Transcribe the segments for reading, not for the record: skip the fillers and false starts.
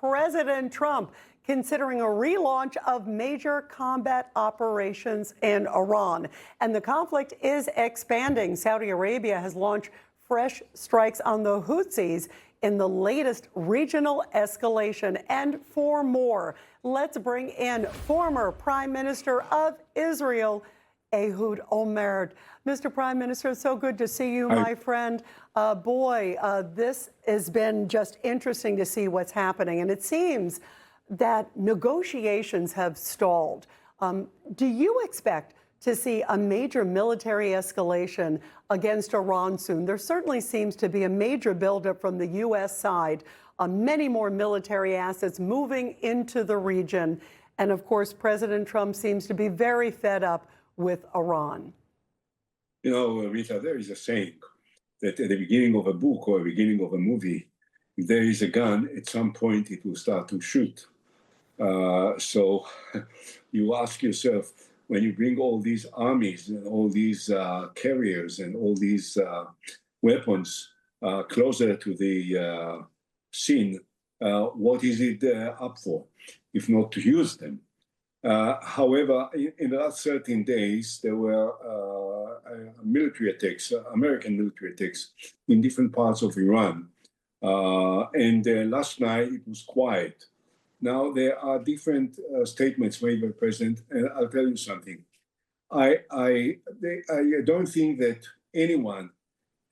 President Trump considering a relaunch of major combat operations in Iran. And the conflict is expanding. Saudi Arabia has launched fresh strikes on the Houthis in the latest regional escalation. And for more, let's bring in former Prime Minister of Israel, Ehud Olmert. Mr. Prime Minister, it's so good to see you, my friend. This has been just interesting to see what's happening. And it seems that negotiations have stalled. Do you expect to see a major military escalation against Iran soon? There certainly seems to be a major buildup from the U.S. side, many more military assets moving into the region. And of course, President Trump seems to be very fed up with Iran. You know, Rita, there is a saying that at the beginning of a book or the beginning of a movie, if there is a gun, at some point it will start to shoot. So you ask yourself, when you bring all these armies and all these carriers and all these weapons closer to the scene, what is it up for, if not to use them? However, in the last 13 days, there were military attacks, American military attacks in different parts of Iran. And last night it was quiet. Now there are different statements made by the president, and I'll tell you something. I don't think that anyone,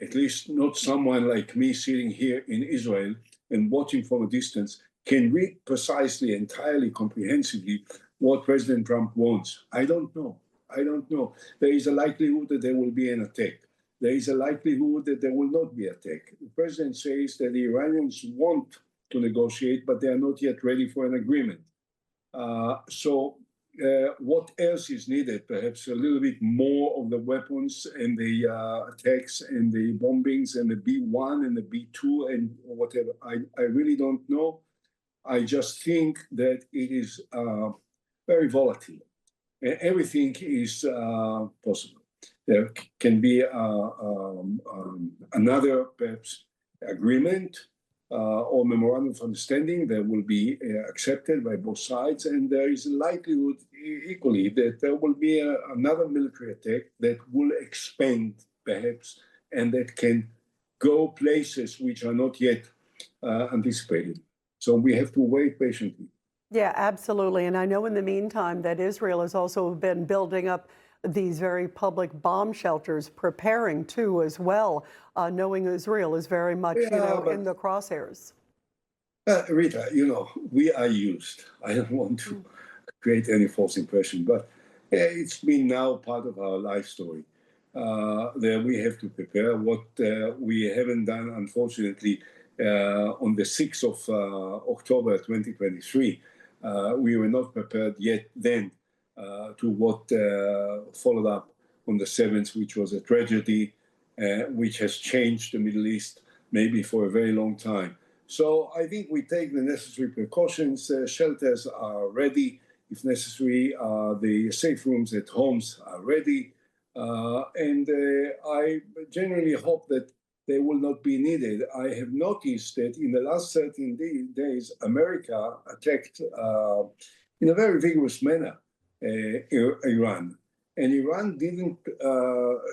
at least not someone like me sitting here in Israel and watching from a distance, can read precisely, entirely, comprehensively what President Trump wants. I don't know. There is a likelihood that there will be an attack. There is a likelihood that there will not be an attack. The president says that the Iranians want to negotiate, but they are not yet ready for an agreement. What else is needed? Perhaps a little bit more of the weapons and the attacks and the bombings and the B-1 and the B-2 and whatever. I really don't know. I just think that it is very volatile. Everything is possible. There can be another, perhaps, agreement or memorandum of understanding that will be accepted by both sides. And there is a likelihood equally that there will be another military attack that will expand, perhaps, and that can go places which are not yet anticipated. So we have to wait patiently. Yeah, absolutely. And I know in the meantime that Israel has also been building up these very public bomb shelters, preparing too as well, knowing Israel is very much, in the crosshairs. Rita, we are used. I don't want to create any false impression, but it's been now part of our life story. That we have to prepare. What we haven't done, unfortunately, on the 6th of October 2023, we were not prepared yet then to what followed up on the 7th, which was a tragedy, which has changed the Middle East maybe for a very long time. So I think we take the necessary precautions. Shelters are ready. If necessary, the safe rooms at homes are ready. And I generally hope that they will not be needed. I have noticed that in the last 13 days, America attacked in a very vigorous manner Iran. And Iran didn't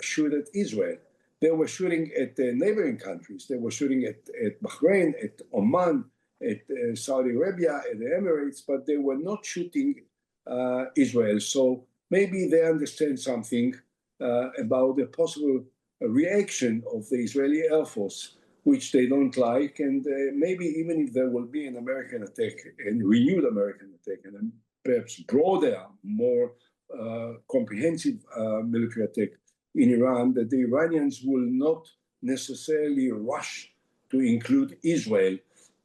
shoot at Israel. They were shooting at the neighboring countries. They were shooting at Bahrain, at Oman, at Saudi Arabia, at the Emirates, but they were not shooting Israel. So maybe they understand something about the possible reaction of the Israeli Air Force, which they don't like. And maybe even if there will be an American attack, a renewed American attack, and perhaps broader, more comprehensive military attack in Iran, that the Iranians will not necessarily rush to include Israel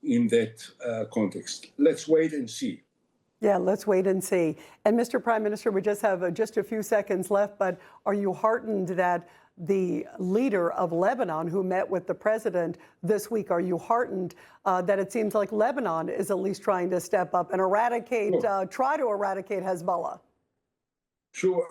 in that context. Let's wait and see. Yeah, let's wait and see. And Mr. Prime Minister, we just have just a few seconds left, but are you heartened that the leader of Lebanon, who met with the president this week, are you heartened that it seems like Lebanon is at least trying to step up and try to eradicate Hezbollah? Sure.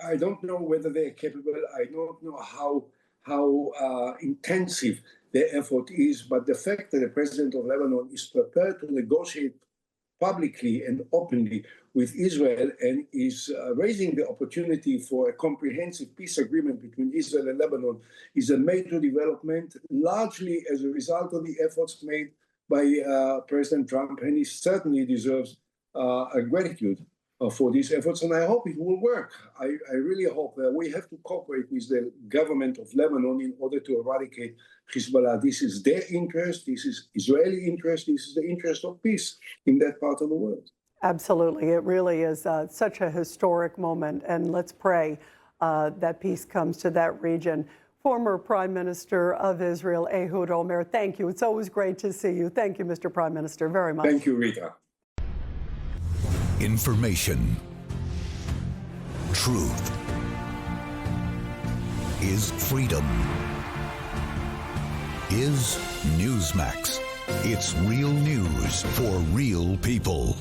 I don't know whether they're capable. I don't know how intensive the effort is, but the fact that the president of Lebanon is prepared to negotiate publicly and openly with Israel and is raising the opportunity for a comprehensive peace agreement between Israel and Lebanon is a major development, largely as a result of the efforts made by President Trump, and he certainly deserves a gratitude for these efforts, and I hope it will work. I really hope that we have to cooperate with the government of Lebanon in order to eradicate Hezbollah. This is their interest, this is Israeli interest, this is the interest of peace in that part of the world. Absolutely. It really is such a historic moment, and let's pray that peace comes to that region. Former Prime Minister of Israel, Ehud Olmert, thank you. It's always great to see you. Thank you, Mr. Prime Minister, very much. Thank you, Rita. Information. Truth is freedom. Is Newsmax. It's real news for real people.